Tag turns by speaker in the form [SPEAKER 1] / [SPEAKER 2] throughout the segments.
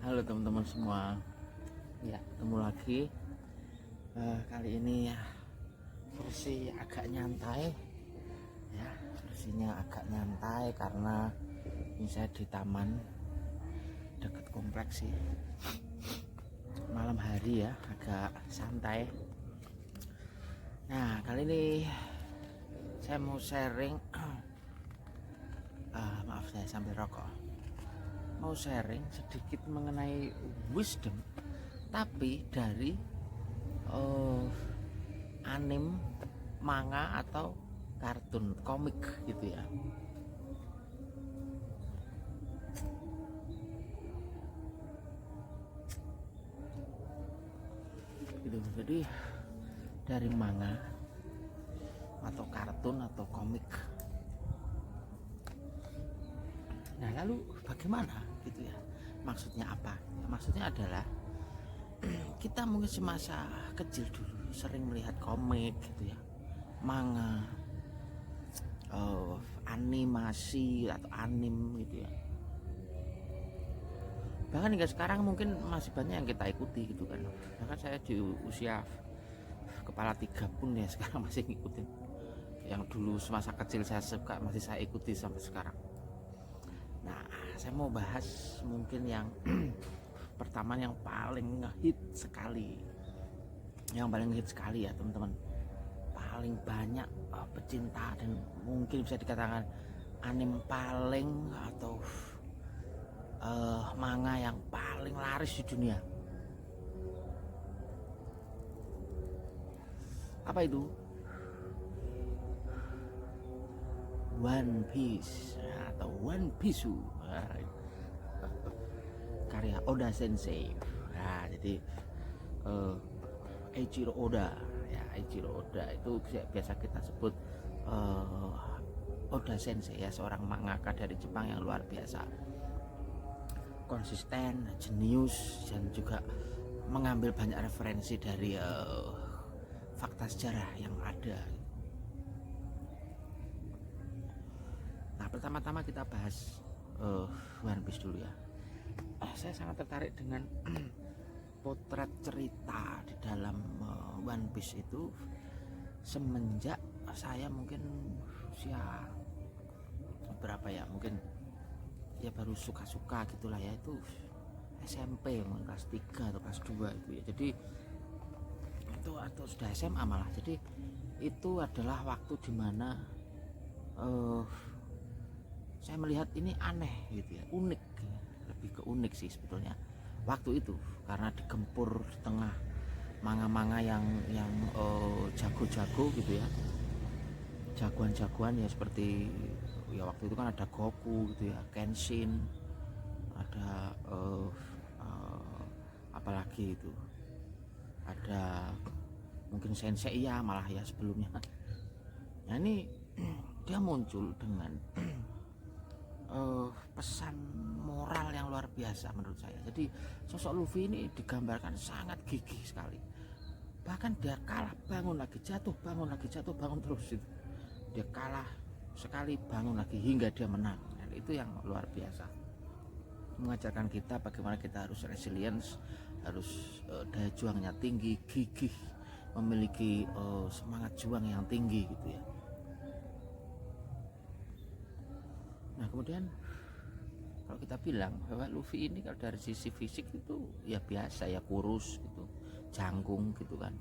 [SPEAKER 1] Halo teman-teman semua, ya ketemu lagi. Kali ini ya versi agak nyantai, ya versinya agak nyantai karena ini saya di taman dekat kompleks sih. Malam hari ya, agak santai. Nah kali ini saya mau sharing. Maaf saya sambil rokok. Mau sharing sedikit mengenai wisdom, tapi dari anime, manga atau kartun komik gitu ya. Gitu. Jadi dari manga atau kartun atau komik. Nah lalu bagaimana gitu ya, maksudnya apa? Maksudnya adalah kita mungkin semasa kecil dulu sering melihat komik gitu ya, manga, animasi atau anim gitu ya. Bahkan hingga sekarang mungkin masih banyak yang kita ikuti gitu kan. Bahkan saya di usia kepala 3 pun ya sekarang masih ngikutin yang dulu semasa kecil saya suka, masih saya ikuti sampai sekarang. Nah, saya mau bahas mungkin yang pertama, yang paling ngehit sekali. Yang paling ngehit sekali ya teman-teman. Paling banyak pecinta dan mungkin bisa dikatakan anime paling atau manga yang paling laris di dunia. Apa itu? One Piece atau One Piece, karya Oda Sensei. Nah, jadi Eiichiro Oda ya, Eiichiro Oda itu biasa kita sebut Oda Sensei ya, seorang mangaka dari Jepang yang luar biasa, konsisten, jenius, dan juga mengambil banyak referensi dari fakta sejarah yang ada. Nah, pertama-tama kita bahas One Piece dulu ya. Saya sangat tertarik dengan potret cerita di dalam One Piece itu semenjak saya mungkin usia berapa ya, mungkin ya baru suka-suka gitulah ya, itu SMP mungkin kelas 3 atau kelas 2 itu ya. Jadi itu atau sudah SMA malah. Jadi itu adalah waktu dimana saya melihat ini aneh gitu ya, unik, lebih ke unik sih sebetulnya waktu itu, karena digempur di tengah manga-manga yang jago-jago gitu ya, jagoan-jagoan ya, seperti ya waktu itu kan ada Goku gitu ya, Kenshin, ada apalagi itu, ada mungkin Sensei ya malah ya sebelumnya. Nah ini dia muncul dengan pesan moral yang luar biasa menurut saya. Jadi sosok Luffy ini digambarkan sangat gigih sekali. Bahkan dia kalah bangun lagi, jatuh bangun lagi, jatuh bangun terus itu. Dia kalah sekali bangun lagi hingga dia menang. Dan itu yang luar biasa. Mengajarkan kita bagaimana kita harus resilience, harus daya juangnya tinggi, gigih, memiliki semangat juang yang tinggi gitu ya. Nah kemudian kalau kita bilang bahwa Luffy ini kalau dari sisi fisik itu ya biasa ya, kurus gitu, jangkung gitu kan.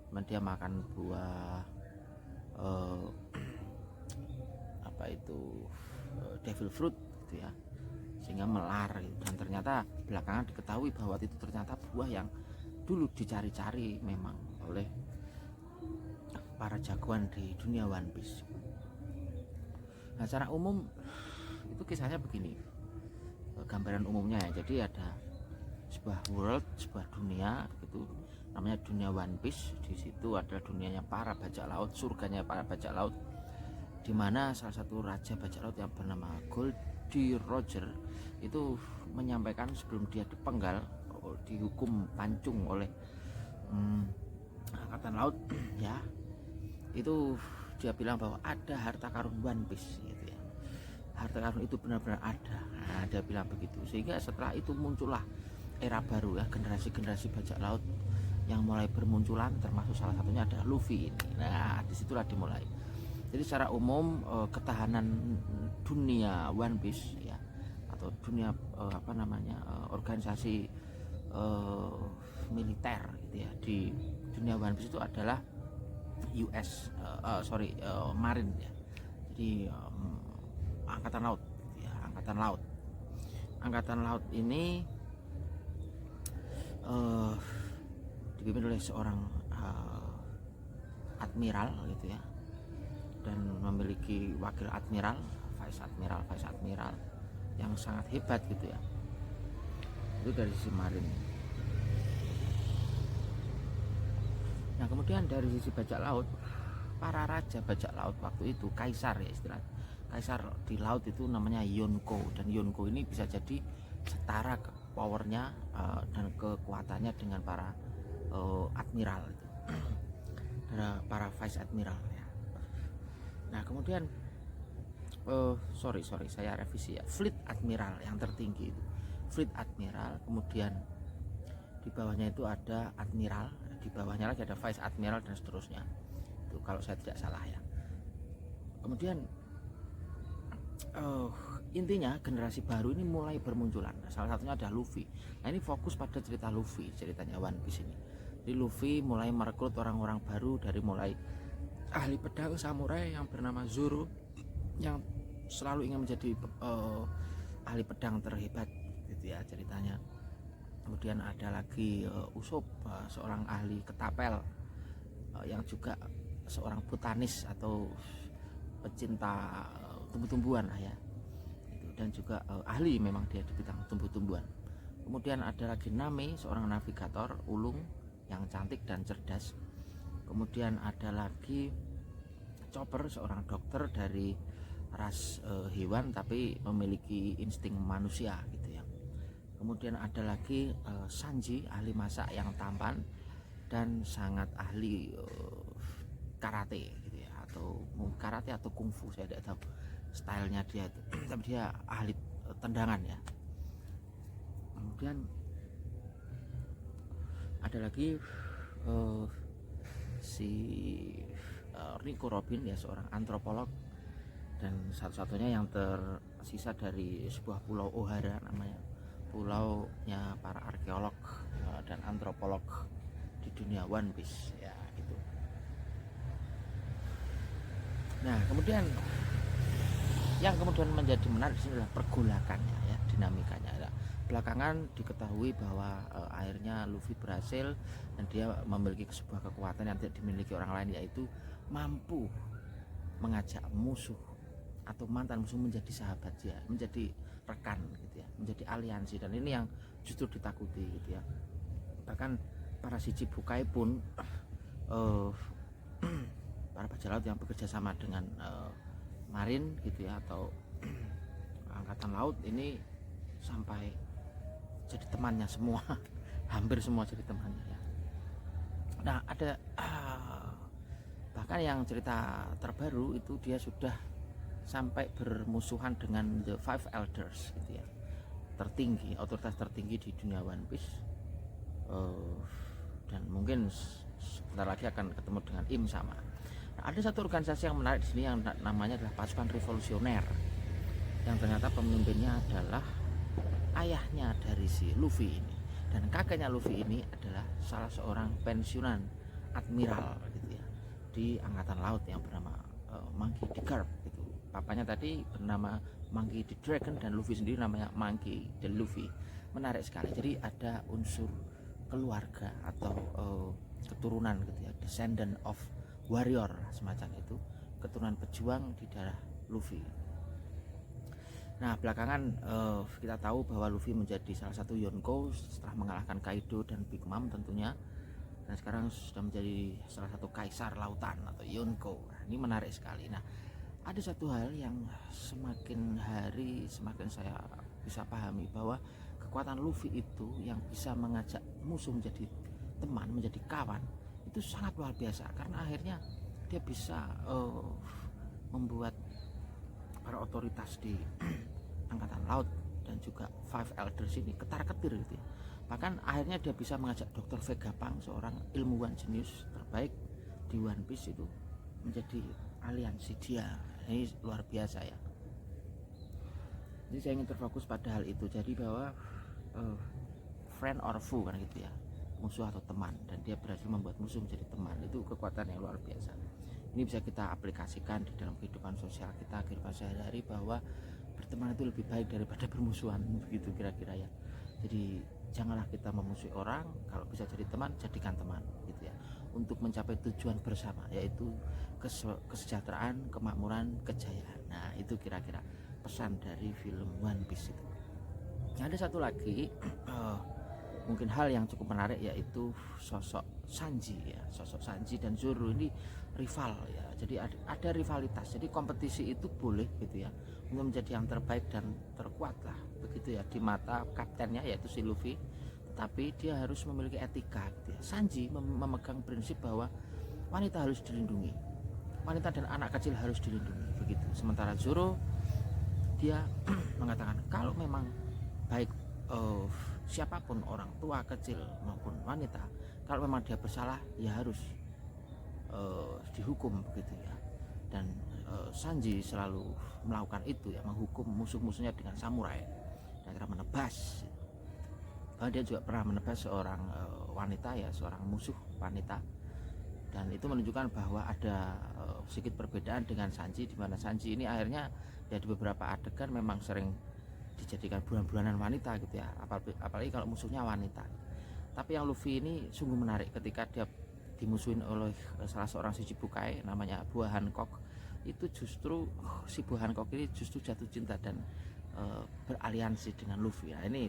[SPEAKER 1] Kemudian dia makan buah apa itu, devil fruit gitu ya, sehingga melar gitu. Dan ternyata belakangan diketahui bahwa itu ternyata buah yang dulu dicari-cari memang oleh para jagoan di dunia One Piece. Nah secara umum itu kisahnya begini, gambaran umumnya ya. Jadi ada sebuah world, sebuah dunia gitu, namanya dunia One Piece. Di situ adalah dunianya para bajak laut, surganya para bajak laut, di mana salah satu raja bajak laut yang bernama Goldie Roger itu menyampaikan sebelum dia dipenggal, dihukum pancung oleh angkatan laut ya, itu dia bilang bahwa ada harta karun One Piece gitu ya. harta karun itu benar-benar ada. Nah, dia bilang begitu. Sehingga setelah itu muncullah era baru ya, generasi-generasi bajak laut yang mulai bermunculan, termasuk salah satunya ada Luffy ini. Nah, disitulah dimulai. Jadi secara umum ketahanan dunia One Piece ya, atau dunia organisasi militer gitu ya, di dunia One Piece itu adalah Marine ya. Jadi angkatan laut gitu ya, angkatan laut ini dipimpin oleh seorang admiral gitu ya, dan memiliki wakil admiral, vice admiral yang sangat hebat gitu ya. Itu dari sisi Marine. Nah, kemudian dari sisi bajak laut, para raja bajak laut waktu itu, kaisar ya istilah. Kaisar di laut itu namanya Yonko, dan Yonko ini bisa jadi setara powernya dan kekuatannya dengan para admiral itu. Para vice admiral ya. Nah, kemudian saya revisi ya. Fleet admiral yang tertinggi itu. Fleet admiral, kemudian di bawahnya itu ada admiral, di bawahnya lagi ada vice admiral dan seterusnya. Itu kalau saya tidak salah ya. Kemudian intinya generasi baru ini mulai bermunculan. Salah satunya ada Luffy. Nah, ini fokus pada cerita Luffy, ceritanya One Piece ini. Jadi Luffy mulai merekrut orang-orang baru, dari mulai ahli pedang samurai yang bernama Zoro, yang selalu ingin menjadi ahli pedang terhebat gitu ya ceritanya. Kemudian ada lagi Usopp, seorang ahli ketapel, yang juga seorang botanis atau pecinta tumbuh-tumbuhan lah ya. Dan juga ahli memang dia di bidang tumbuh-tumbuhan. Kemudian ada lagi Nami, seorang navigator ulung yang cantik dan cerdas. Kemudian ada lagi Chopper, seorang dokter dari ras hewan tapi memiliki insting manusia gitu ya. Kemudian ada lagi Sanji, ahli masak yang tampan dan sangat ahli karate gitu ya, atau karate atau kungfu, saya tidak tahu stylenya dia itu. Tapi dia ahli tendangan ya. Kemudian ada lagi si Rico Robin ya, seorang antropolog, dan satu-satunya yang tersisa dari sebuah pulau Ohara, namanya pulaunya para arkeolog dan antropolog di dunia One Piece ya gitu. Nah, kemudian yang kemudian menjadi menarik di sini adalah pergolakannya ya, dinamikanya ya. Belakangan diketahui bahwa akhirnya Luffy berhasil dan dia memiliki sebuah kekuatan yang tidak dimiliki orang lain, yaitu mampu mengajak musuh atau mantan musuh menjadi sahabat dia, menjadi rekan gitu ya, menjadi aliansi, dan ini yang justru ditakuti gitu ya. Bahkan para Shichibukai pun para bajak laut yang bekerja sama dengan Marine gitu ya, atau angkatan laut ini sampai jadi temannya semua. Hampir semua jadi temannya ya. Nah, ada bahkan yang cerita terbaru itu dia sudah sampai bermusuhan dengan The Five Elders gitu ya, tertinggi, otoritas tertinggi di dunia One Piece, dan mungkin sebentar lagi akan ketemu dengan Im sama. Nah, ada satu organisasi yang menarik di sini yang namanya adalah Pasukan Revolusioner, yang ternyata pemimpinnya adalah ayahnya dari si Luffy ini, dan kakeknya Luffy ini adalah salah seorang pensiunan admiral gitu ya di angkatan laut yang bernama Monkey D. Garp gitu. Papanya tadi bernama Monkey D. Dragon dan Luffy sendiri namanya Monkey D. Luffy. Menarik sekali. Jadi ada unsur keluarga atau keturunan gitu ya, descendant of warrior semacam itu, keturunan pejuang di darah Luffy. Nah, belakangan kita tahu bahwa Luffy menjadi salah satu Yonko setelah mengalahkan Kaido dan Big Mom tentunya, dan sekarang sudah menjadi salah satu kaisar lautan atau Yonko. Nah, ini menarik sekali. Nah, ada satu hal yang semakin hari semakin saya bisa pahami, bahwa kekuatan Luffy itu yang bisa mengajak musuh menjadi teman, menjadi kawan, itu sangat luar biasa, karena akhirnya dia bisa membuat para otoritas di angkatan laut dan juga Five Elders ini ketar-ketir gitu ya. Bahkan akhirnya dia bisa mengajak Dr. Vegapunk, seorang ilmuwan jenius terbaik di One Piece itu, menjadi aliansi dia. Ini luar biasa ya. Jadi saya ingin terfokus pada hal itu. Jadi bahwa friend or foe kan gitu ya, musuh atau teman, dan dia berhasil membuat musuh menjadi teman. Itu kekuatan yang luar biasa. Ini bisa kita aplikasikan di dalam kehidupan sosial kita, kehidupan sehari-hari, bahwa berteman itu lebih baik daripada bermusuhan, begitu kira-kira ya. Jadi janganlah kita memusuhi orang, kalau bisa jadi teman, jadikan teman gitu ya, untuk mencapai tujuan bersama, yaitu kesejahteraan, kemakmuran, kejayaan. Nah, itu kira-kira pesan dari film One Piece itu. Ada satu lagi mungkin hal yang cukup menarik, yaitu sosok Sanji ya. Sosok Sanji dan Zoro ini rival ya. Jadi ada rivalitas. Jadi kompetisi itu boleh gitu ya, untuk menjadi yang terbaik dan terkuat lah begitu ya di mata kaptennya, yaitu si Luffy. Tapi dia harus memiliki etika gitu ya. Sanji memegang prinsip bahwa wanita harus dilindungi, wanita dan anak kecil harus dilindungi begitu. Sementara Zoro dia mengatakan kalau memang baik siapapun, orang tua, kecil maupun wanita, kalau memang dia bersalah ya harus dihukum begitu ya. Dan Sanji selalu melakukan itu ya, menghukum musuh-musuhnya dengan samurai dan cara menebas. Dia juga pernah menebas seorang wanita ya, seorang musuh wanita, dan itu menunjukkan bahwa ada sedikit perbedaan dengan Sanji, di mana Sanji ini akhirnya ya di beberapa adegan memang sering dijadikan bulan-bulanan wanita gitu ya, apalagi kalau musuhnya wanita. Tapi yang Luffy ini sungguh menarik ketika dia dimusuhin oleh salah seorang Shichibukai namanya Buah Hancock. Itu justru si Buah Hancock ini justru jatuh cinta dan beraliansi dengan Luffy. Nah, ini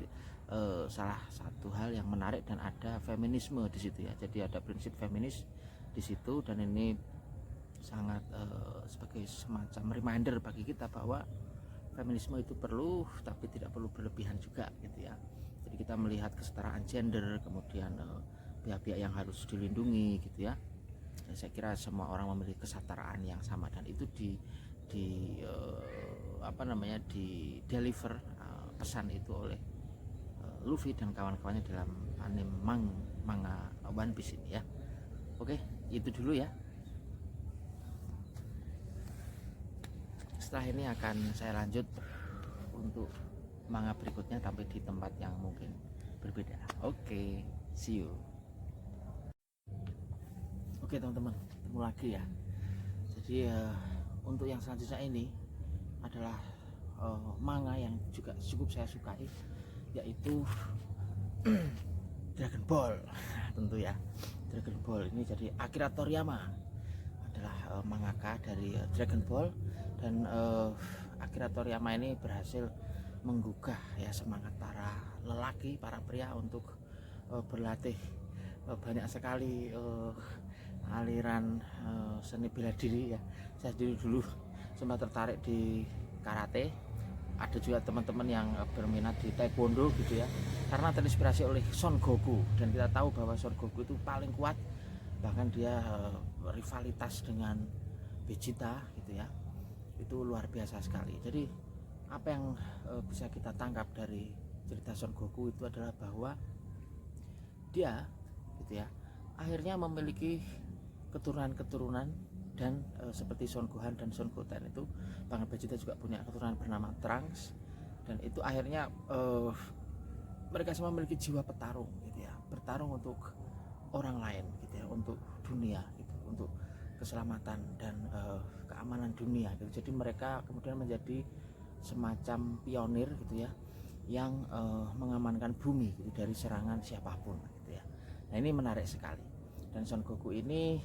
[SPEAKER 1] salah satu hal yang menarik, dan ada feminisme di situ ya. Jadi ada prinsip feminis di situ, dan ini sangat sebagai semacam reminder bagi kita bahwa feminisme itu perlu, tapi tidak perlu berlebihan juga gitu ya. Jadi kita melihat kesetaraan gender, kemudian pihak-pihak yang harus dilindungi gitu ya. Dan saya kira semua orang memiliki kesetaraan yang sama, dan itu di deliver pesan itu oleh Luffy dan kawan-kawannya dalam anime manga One Piece ini ya. Oke, itu dulu ya. Setelah ini akan saya lanjut untuk manga berikutnya, tapi di tempat yang mungkin berbeda. Oke, see you. Oke teman-teman, ketemu lagi ya. Jadi untuk yang selanjutnya ini adalah manga yang juga cukup saya sukai, yaitu Dragon Ball. Tentu ya, Dragon Ball ini. Jadi Akira Toriyama adalah mangaka dari Dragon Ball, dan Akira Toriyama ini berhasil menggugah ya semangat para lelaki, para pria untuk berlatih. Banyak sekali aliran seni bela diri ya. Saya dulu sempat tertarik di karate. Ada juga teman-teman yang berminat di taekwondo gitu ya, karena terinspirasi oleh Son Goku, dan kita tahu bahwa Son Goku itu paling kuat, bahkan dia rivalitas dengan Vegeta gitu ya. Itu luar biasa sekali. Jadi apa yang bisa kita tangkap dari cerita Son Goku itu adalah bahwa dia gitu ya, akhirnya memiliki keturunan-keturunan, dan seperti Son Gohan dan Son Goten itu, bahkan Vegeta juga punya keturunan bernama Trunks, dan itu akhirnya mereka semua memiliki jiwa petarung gitu ya, bertarung untuk orang lain gitu ya, untuk dunia gitu, untuk keselamatan dan keamanan dunia gitu. Jadi mereka kemudian menjadi semacam pionir gitu ya, yang mengamankan bumi gitu dari serangan siapapun gitu ya. Nah, ini menarik sekali. Dan Son Goku ini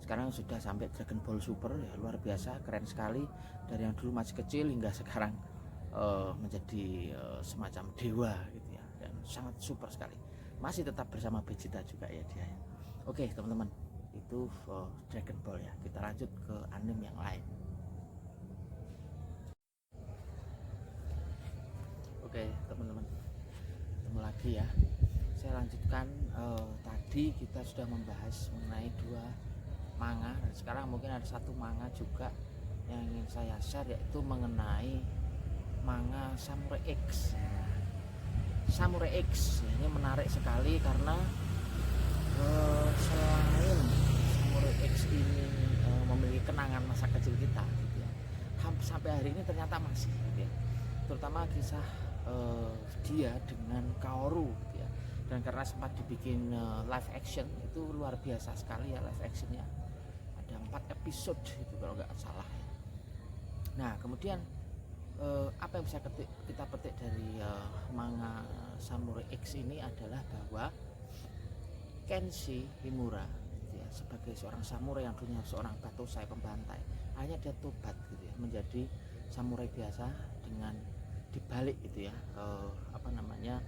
[SPEAKER 1] sekarang sudah sampai Dragon Ball Super ya, luar biasa, keren sekali. Dari yang dulu masih kecil hingga sekarang menjadi semacam dewa gitu ya, dan sangat super sekali. Masih tetap bersama Vegeta juga ya dia. Oke teman-teman, itu Dragon Ball ya. Kita lanjut ke anime yang lain. Oke teman-teman, ketemu lagi ya. Saya lanjutkan, tadi kita sudah membahas mengenai 2 manga, dan sekarang mungkin ada 1 manga juga yang ingin saya share yaitu mengenai manga Samurai X. Samurai X ini menarik sekali karena selain Samurai X ini memiliki kenangan masa kecil kita gitu ya, sampai hari ini ternyata masih gitu ya. Terutama kisah dia dengan Kaoru gitu ya. Dan karena sempat dibikin live action, itu luar biasa sekali ya live actionnya. Ada 4 episode itu kalau nggak salah ya. Nah kemudian apa yang bisa kita petik dari manga Samurai X ini adalah bahwa Kenshi Himura gitu ya, sebagai seorang samurai yang dulunya seorang batosai pembantai, akhirnya dia tobat gitu ya, menjadi samurai biasa dengan dibalik gitu ya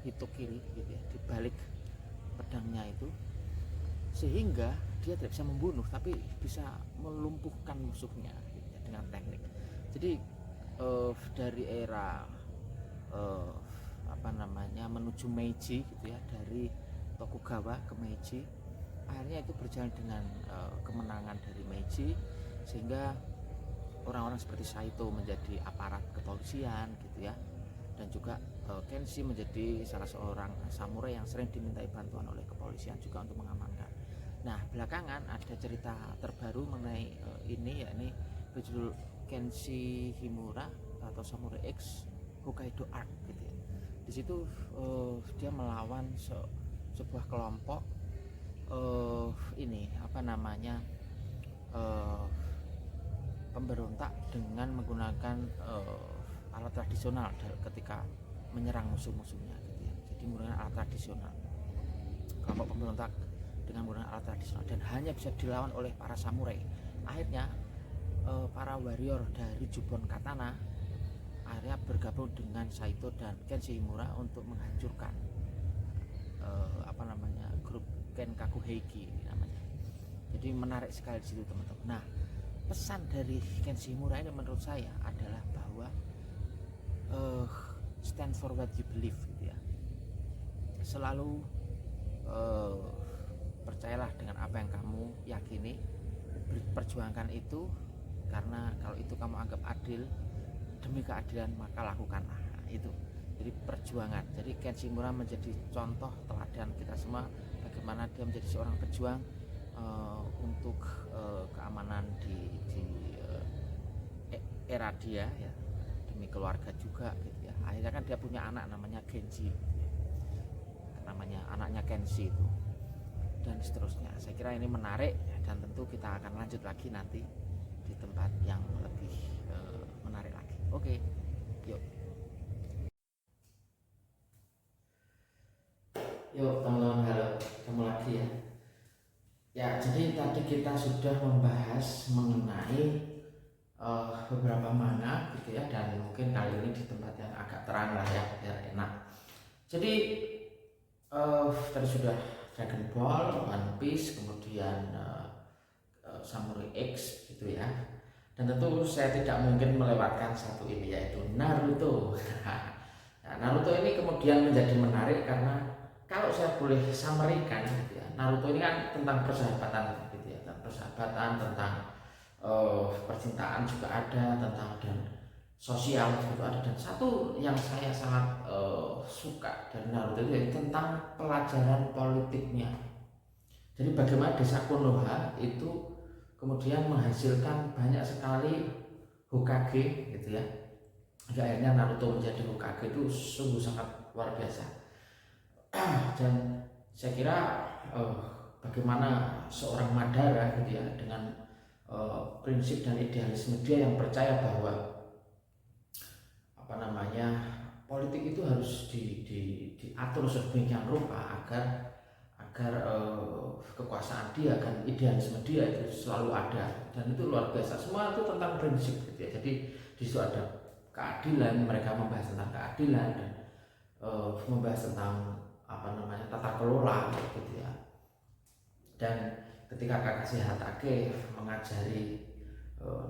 [SPEAKER 1] hitokiri gitu ya, dibalik pedangnya itu, sehingga dia tidak bisa membunuh tapi bisa melumpuhkan musuhnya gitu ya, dengan teknik. Jadi dari era menuju Meiji gitu ya, dari Tokugawa ke Meiji, akhirnya itu berjalan dengan kemenangan dari Meiji, sehingga orang-orang seperti Saito menjadi aparat kepolisian gitu ya, dan juga Kenshi menjadi salah seorang samurai yang sering dimintai bantuan oleh kepolisian juga untuk mengamankan. Nah belakangan ada cerita terbaru mengenai ini, yakni berjudul Kenshi Himura atau Samurai X Hokkaido Arc gitu ya. Di situ dia melawan sebuah kelompok pemberontak dengan menggunakan alat tradisional ketika menyerang musuh-musuhnya gitu ya. Jadi menggunakan alat tradisional, kelompok pemberontak dengan menggunakan alat tradisional, dan hanya bisa dilawan oleh para samurai. Akhirnya para warrior dari Jubbon Katana akhirnya bergabung dengan Saito dan Kenshi Himura untuk menghancurkan grup Kenkaku Heiki namanya. Jadi menarik sekali di situ teman-teman. Nah pesan dari Kenshi Himura ini menurut saya adalah bahwa stand for what you believe gitu ya. Selalu percayalah dengan apa yang kamu yakini, perjuangkan itu, karena kalau itu kamu anggap adil, demi keadilan maka lakukanlah. Nah, itu jadi perjuangan. Jadi Kenshi Himura menjadi contoh teladan kita semua bagaimana dia menjadi seorang pejuang untuk keamanan di era dia ya, demi keluarga juga gitu ya. Akhirnya kan dia punya anak namanya Genji gitu ya. Namanya anaknya Kenshi itu, dan seterusnya. Saya kira ini menarik, dan tentu kita akan lanjut lagi nanti di tempat yang lebih menarik lagi. Oke, yuk. Yuk teman-teman, halo, ketemu lagi ya. Ya, jadi tadi kita sudah membahas mengenai beberapa manga gitu ya, dan mungkin kali ini di tempat yang agak terang lah ya, biar enak. Jadi tadi sudah Dragon Ball, One Piece, kemudian Samurai X gitu ya. Dan tentu saya tidak mungkin melewatkan satu ini, yaitu Naruto. Nah, Naruto ini kemudian menjadi menarik karena kalau saya boleh summary-kan gitu ya, Naruto ini kan tentang persahabatan gitu ya, tentang persahabatan, tentang percintaan juga ada, tentang dan sosial juga ada. Dan satu yang saya sangat suka dari Naruto itu tentang pelajaran politiknya. Jadi bagaimana desa Konoha itu kemudian menghasilkan banyak sekali Hokage gitu ya. Akhirnya Naruto menjadi Hokage itu sungguh sangat luar biasa. Dan saya kira bagaimana seorang Madara gitu ya, dengan prinsip dan idealisme dia yang percaya bahwa politik itu harus diatur sedemikian rupa agar kekuasaan dia dan idealisme dia itu selalu ada, dan itu luar biasa. Semua itu tentang prinsip gitu ya. Jadi di situ ada keadilan, mereka membahas tentang keadilan, dan membahas tentang tata kelola gitu ya. Dan ketika Kakashi Hatake mengajari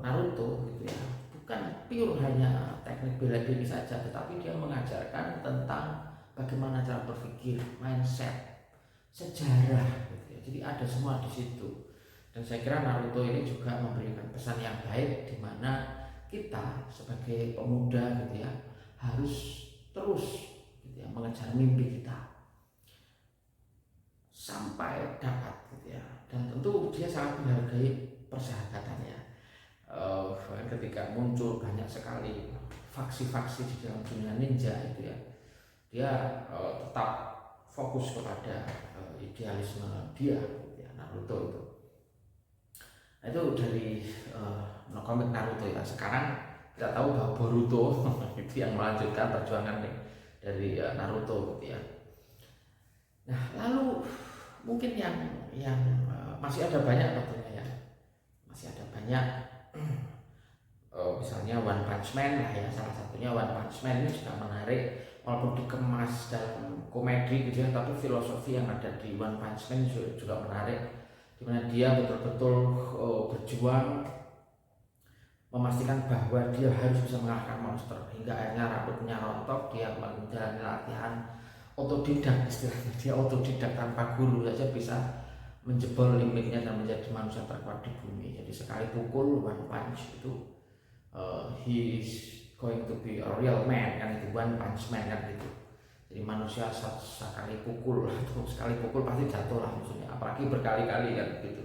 [SPEAKER 1] Naruto gitu ya, bukan pure hanya teknik bela diri saja, tetapi dia mengajarkan tentang bagaimana cara berpikir, mindset, sejarah gitu ya. Jadi ada semua di situ. Dan saya kira Naruto ini juga memberikan pesan yang baik, di mana kita sebagai pemuda gitu ya harus terus gitu ya mengejar mimpi kita sampai dapat gitu ya. Dan tentu dia sangat menghargai persahabatannya. Ketika muncul banyak sekali faksi-faksi di dalam dunia ninja itu ya, dia tetap fokus kepada idealisme dia gitu ya, Naruto itu. Nah, itu dari komik Naruto ya. Sekarang kita tahu bahwa Boruto itu yang melanjutkan perjuangan dari Naruto gitu ya. Nah, lalu mungkin yang masih ada banyak tentunya ya, masih ada banyak misalnya One Punch Man lah ya, salah satunya One Punch Man ini juga menarik walaupun dikemas dalam komedi gitu ya, tapi filosofi yang ada di One Punch Man juga menarik, dimana dia betul-betul berjuang memastikan bahwa dia harus bisa mengalahkan monster hingga akhirnya rambutnya rontok, dia menjalani latihan otodidak, istilahnya dia otodidak tanpa guru saja bisa menjebol limitnya dan menjadi manusia terkuat di bumi. Jadi sekali pukul One Punch itu he is going to be a real man kan, itu One Punch Man kan gitu. Jadi manusia sekali pukul atau sekali pukul pasti jatuh lah maksudnya, apalagi berkali-kali kan gitu.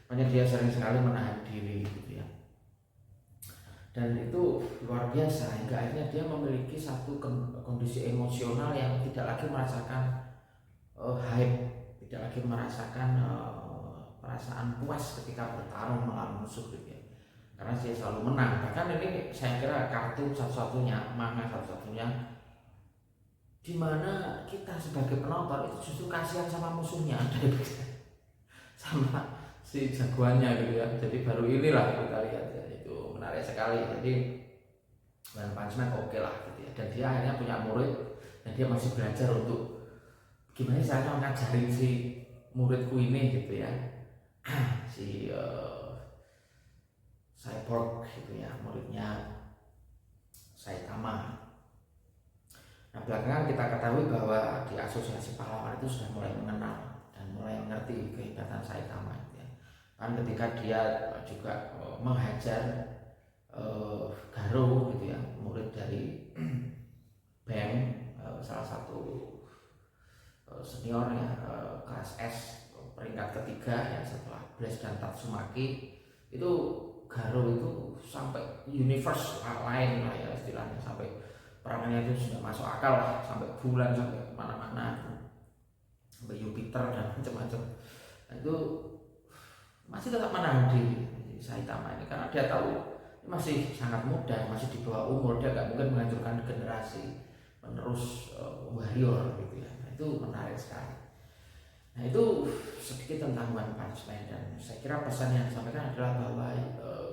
[SPEAKER 1] Makanya dia sering sekali menahan diri gitu ya. Dan itu luar biasa hingga akhirnya dia memiliki satu kondisi emosional yang tidak lagi merasakan hype, tidak lagi merasakan perasaan puas ketika bertarung melawan musuh gitu ya. Karena dia selalu menang. Bahkan ini saya kira kartun satu-satunya, manga satu-satunya di mana kita sebagai penonton itu justru kasihan sama musuhnya sama si jagoannya gitu ya. Jadi baru inilah kita lihat ya, itu menarik sekali. Jadi One Punch Man oke lah gitu ya. Dan dia akhirnya punya murid dan dia masih belajar untuk gimana caranya ngajarin si muridku ini gitu ya, si Cyborg gitu ya, muridnya Saitama. Nah, belakangan kita ketahui bahwa di asosiasi pahlawan itu sudah mulai mengenal dan mulai mengerti kehebatan Saitama gitu ya. Kan ketika dia juga menghajar Garo gitu ya, murid dari Bang, salah satu senior ya, kelas S peringkat ketiga ya setelah Blaze dan Tatsumaki. Itu Garo itu sampai universe lain lah ya istilahnya, sampai perangannya itu sudah masuk akal lah, sampai bulan, sampai mana-mana, sampai Jupiter dan macam-macam. Nah, itu masih tetap menahan di Saitama ini karena dia tahu ini masih sangat muda, masih di bawah umur, dia gak mungkin menghancurkan generasi penerus warrior gitu ya. Nah, itu menarik sekali. Nah, itu sedikit tentang One Punch Man, dan saya kira pesan yang disampaikan adalah bahwa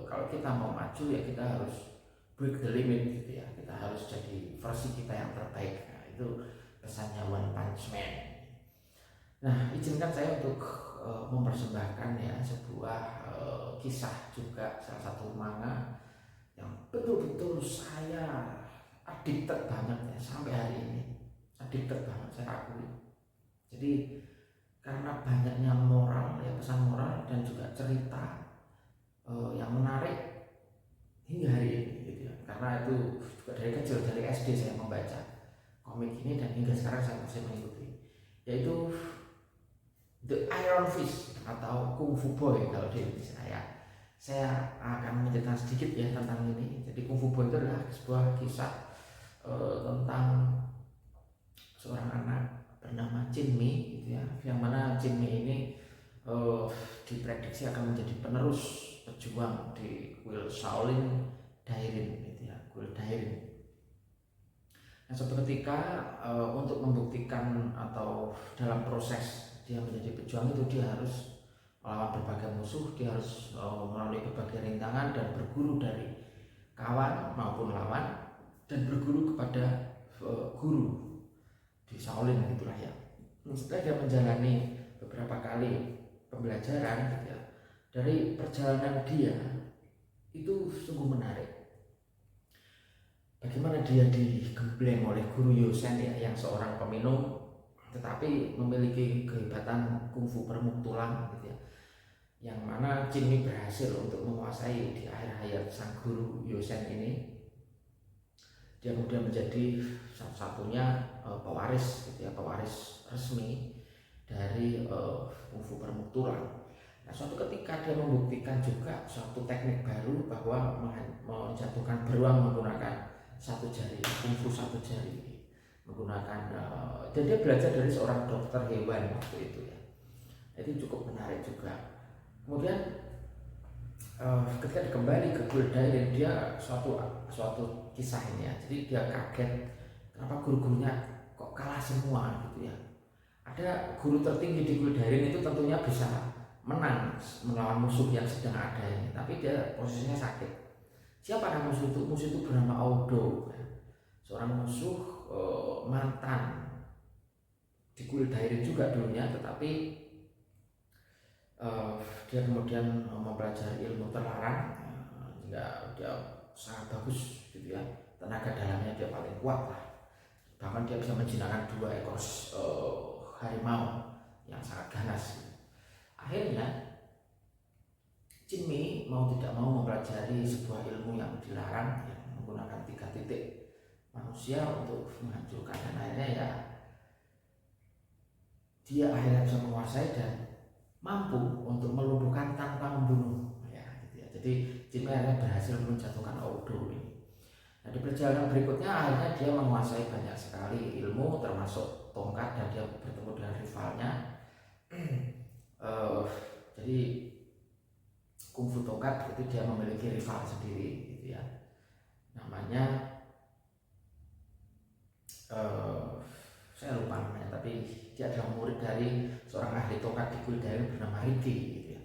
[SPEAKER 1] kalau kita mau maju ya kita harus break the limit gitu ya, kita harus jadi versi kita yang terbaik. Nah, itu pesannya One Punch Man. Nah, izinkan saya untuk mempersembahkan ya sebuah kisah juga, salah satu manga yang betul-betul saya addicted banget ya sampai hari ini, addicted banget saya akui. Jadi karena banyaknya moral ya, pesan moral dan juga cerita yang menarik hingga hari ini gitu ya. Karena itu juga dari kecil, dari SD saya membaca komik ini dan hingga sekarang saya masih mengikuti, yaitu The Iron Fist atau Kung Fu Boy kalau di Indonesia ya. Saya akan menceritakan sedikit ya tentang ini. Jadi Kung Fu Boy itu adalah sebuah kisah tentang seorang anak bernama Jinmi gitu ya, yang mana Jinmi ini diprediksi akan menjadi penerus pejuang di kuil Shaolin Dairin gitu ya, kuil Dairin. Nah, suatu ketika untuk membuktikan atau dalam proses dia menjadi pejuang itu dia harus melawan berbagai musuh, dia harus melalui berbagai rintangan dan berguru dari kawan maupun lawan, dan berguru kepada guru di Shaolin gitulah ya. Setelah dia menjalani beberapa kali pembelajaran gitu ya, dari perjalanan dia itu sungguh menarik. Bagaimana dia digembleng oleh guru Yosen ya, yang seorang peminum tetapi memiliki kehebatan kungfu permuk tulang gitu ya, yang mana Jin Mi berhasil untuk menguasai di akhir hayat sang guru Yosen ini. Dia kemudian menjadi satu-satunya pewaris gitu ya, pewaris resmi dari kungfu permuk tulang. Nah, suatu ketika dia membuktikan juga suatu teknik baru bahwa menjatuhkan beruang menggunakan satu jari, kungfu satu jari, menggunakan dan dia belajar dari seorang dokter hewan waktu itu ya. Itu cukup menarik juga. Kemudian ketika kembali ke Guldarin, dia suatu kisah ini ya. Jadi dia kaget kenapa guru-gurunya kok kalah semua gitu ya. Ada guru tertinggi di Guldarin itu tentunya bisa menang melawan musuh yang sedang ada ini, tapi dia posisinya sakit. Siapa nama musuh itu? Musuh itu bernama Audo, seorang musuh mantan di Guldarin juga dulunya, tetapi dia kemudian mempelajari ilmu terlarang, hingga dia sangat bagus gitu ya, tenaga dalamnya dia paling kuat lah, bahkan dia bisa menjinakkan 2 ekor harimau yang sangat ganas. Akhirnya Jin Mi mau tidak mau mempelajari sebuah ilmu yang dilarang, yang menggunakan 3 titik manusia untuk menghancurkan, dan akhirnya ya dia akhirnya bisa menguasai dan mampu untuk melumpuhkan tanpa membunuh ya, gitu ya. Jadi Jin Mi akhirnya berhasil menjatuhkan Audo ini. Nah, di perjalanan berikutnya akhirnya dia menguasai banyak sekali ilmu termasuk tongkat, dan dia bertemu dengan rivalnya. Jadi kungfu tongkat itu dia memiliki rival sendiri gitu ya, namanya saya lupa namanya, tapi dia adalah murid dari seorang ahli tongkat di Guldarin bernama Riki gitu ya.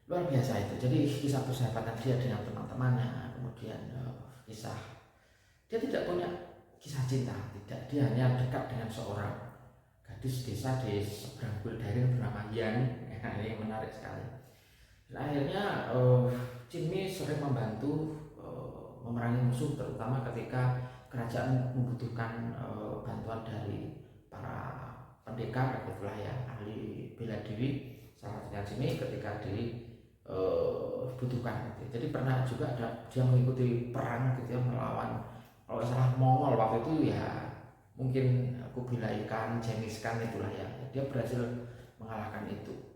[SPEAKER 1] Luar biasa itu. Jadi kisah persahabatan dia dengan teman-temannya, kemudian kisah dia tidak punya kisah cinta, tidak, dia hanya dekat dengan seorang gadis desa di seberang Guldarin bernama Yan. Ini menarik sekali. Dan akhirnya Jin Mi sering membantu memerangi musuh, terutama ketika kerajaan membutuhkan bantuan dari para pendekar, itulah ya, ahli bela diri. Salah satunya Jin Mi ketika dibutuhkan gitu. Jadi pernah juga dia mengikuti perang gitu ya, melawan kalau salah Mongol waktu itu ya, mungkin Kubilai Khan, Genghis Khan, itulah ya, dia berhasil mengalahkan itu.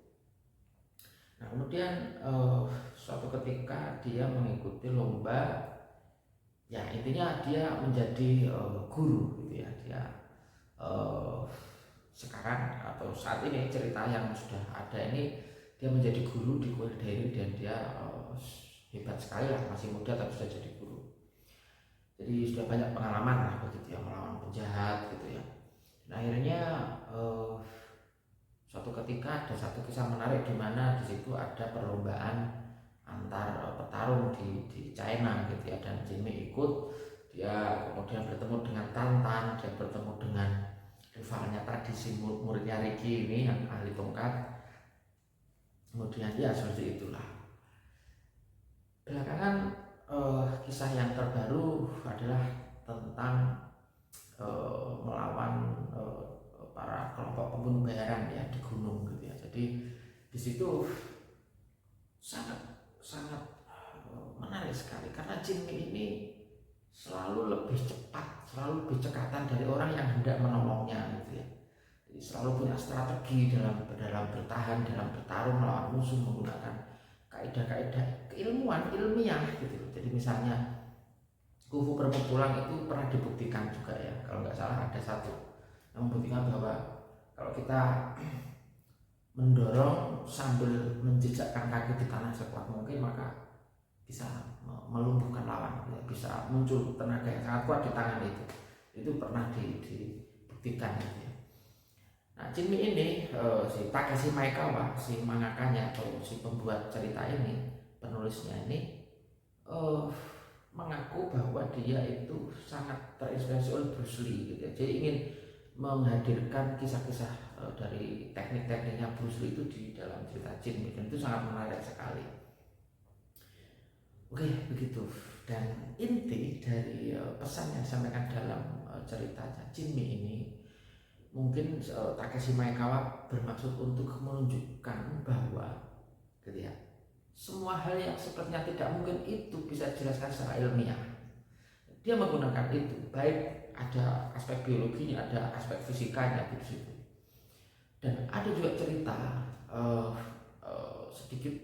[SPEAKER 1] Nah, kemudian suatu ketika dia mengikuti lomba, ya intinya dia menjadi guru gitu ya. Dia sekarang atau saat ini cerita yang sudah ada ini, dia menjadi guru di Guldarin, dan dia hebat sekali lah, masih muda tapi sudah jadi guru. Jadi sudah banyak pengalaman lah begitu ya, melawan penjahat gitu ya. Nah, akhirnya suatu ketika ada satu kisah menarik di mana di situ ada perlombaan antar petarung di China gitu ya, dan Jin Mi ikut. Dia kemudian bertemu dengan Tantan, dia bertemu dengan rivalnya tadi, si muridnya Riki ini yang ahli tongkat. Kemudian ya seperti itulah. Belakangan kisah yang terbaru adalah tentang melawan para kelompok pembunuh bayaran ya di gunung gitu ya. Jadi di situ sangat menarik sekali, karena Jin Mi ini selalu lebih cepat, selalu lebih cekatan dari orang yang hendak menolongnya gitu ya. Jadi selalu punya strategi dalam bertahan, dalam bertarung melawan musuh, menggunakan kaidah-kaidah keilmuan ilmiah gitu. Jadi misalnya kungfu permuk tulang itu pernah dibuktikan juga ya, kalau nggak salah ada satu yang membuktikan bahwa kalau kita mendorong sambil menjejakkan kaki di tanah sekuat mungkin, maka bisa melumpuhkan lawan, bisa muncul tenaga yang sangat kuat di tangan itu. Itu pernah dibuktikan gitu ya. Nah, Jin Mi ini si Takashi Maekawa, si mangakanya atau si pembuat cerita ini, penulisnya ini mengaku bahwa dia itu sangat terinspirasi oleh Bruce Lee gitu ya. Jadi ingin menghadirkan kisah-kisah dari teknik-tekniknya Bruce Lee itu di dalam cerita Jin Mi, dan itu sangat menarik sekali. Oke, begitu. Dan inti dari pesan yang disampaikan dalam ceritanya Jin Mi ini, mungkin Takashi Maekawa bermaksud untuk menunjukkan bahwa gitu ya. Semua hal yang sepertinya tidak mungkin itu bisa dijelaskan secara ilmiah. Dia menggunakan itu, baik ada aspek biologinya, ada aspek fisikanya di situ. Dan ada juga cerita sedikit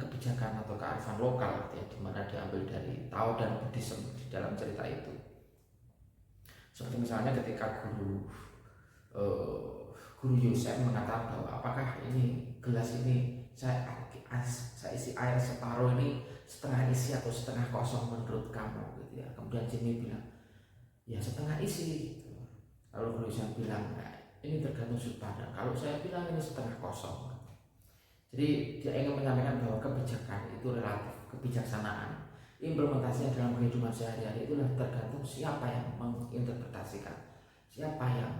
[SPEAKER 1] kebijakan atau kearifan lokal gitu ya, di mana diambil dari Tao dan Buddhism di dalam cerita itu. Seperti misalnya ketika guru Yosef mengatakan bahwa apakah ini gelas ini saya isi air separuh ini setengah isi atau setengah kosong menurut kamu gitu ya. Kemudian Jimmy bilang ya setengah isi gitu. Lalu guru Yosef bilang nah, ini tergantung sudut pandang, kalau saya bilang ini setengah kosong. Jadi dia ingin menyampaikan bahwa kebijakan itu relatif, kebijaksanaan implementasinya dalam kehidupan sehari-hari itulah tergantung siapa yang menginterpretasikan, siapa yang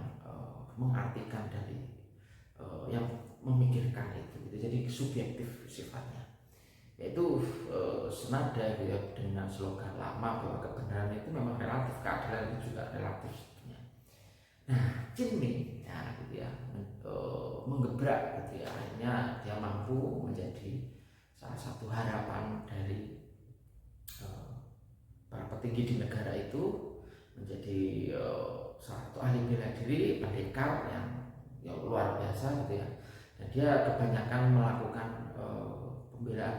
[SPEAKER 1] mengartikan dari yang memikirkan itu gitu. Jadi subjektif sifatnya, yaitu senada gitu ya, dengan slogan lama bahwa kebenaran itu memang relatif, keadilan itu juga relatif. Nah, Jinmi ya gitu ya, menggebrak gitu ya, akhirnya dia mampu menjadi salah satu harapan dari para petinggi di negara itu, menjadi salah satu ahli bela diri, pendekar yang luar biasa gitu ya. Dan dia kebanyakan melakukan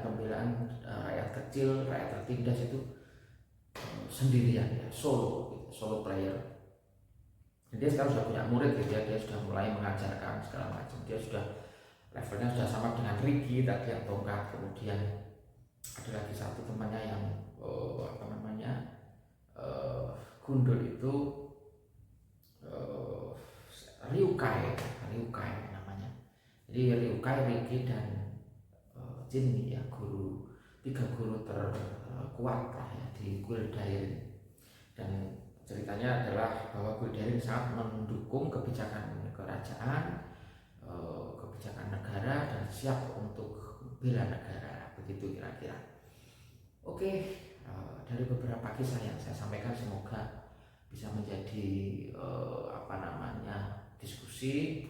[SPEAKER 1] pembelaan rakyat kecil, rakyat tertindas itu sendirian ya, solo player. Dan dia sekarang sudah punya murid gitu ya, dia sudah mulai mengajarkan segala macam, dia sudah levelnya sudah sama dengan Ricky tadi yang tongkat. Kemudian ada lagi satu temannya yang gundul itu Ryukai namanya. Jadi Ryukai, Ricky dan Jinmi ya, tiga guru terkuat lah ya di Guild Dairin. Dan ceritanya adalah bahwa Guild Dairin sangat mendukung kebijakan kerajaan, kebijakan negara, dan siap untuk bela negara, begitu kira-kira. Oke, dari beberapa kisah yang saya sampaikan semoga bisa menjadi diskusi,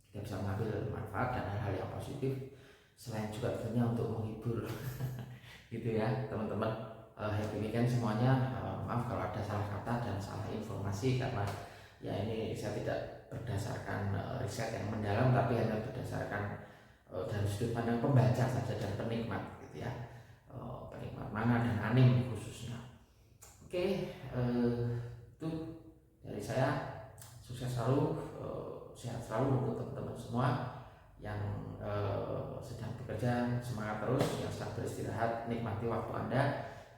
[SPEAKER 1] kita bisa mengambil manfaat dan hal-hal yang positif, selain juga tentunya untuk menghibur gitu ya teman-teman. Happy weekend semuanya. Maaf kalau ada salah kata dan salah informasi, karena ya ini saya tidak berdasarkan riset yang mendalam, tapi hanya berdasarkan dari sudut pandang pembaca saja dan penikmat gitu ya, penikmat manga dan anime khususnya. Oke, itu dari saya. Sukses selalu, sehat selalu untuk teman-teman semua yang sedang bekerja, semangat terus. Yang sedang beristirahat, nikmati waktu Anda.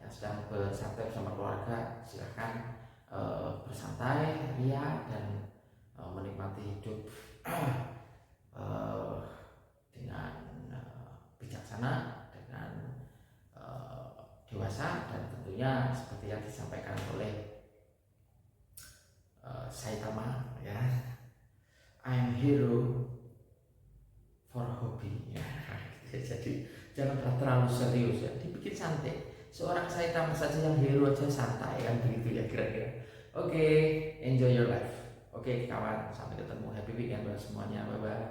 [SPEAKER 1] Yang sedang bersantai bersama keluarga, silahkan bersantai, ria, dan menikmati hidup dengan bijaksana, dengan dewasa, dan tentunya seperti yang disampaikan oleh Saitama ya, I'm hero for hobby ya. Jadi jangan terlalu serius ya, dibikin santai. Seorang Saitama saja yang hero aja santai kan, begitu ya kira-kira. Oke, enjoy your life. Oke kawan, sampai ketemu, happy weekend buat semuanya, bye bye.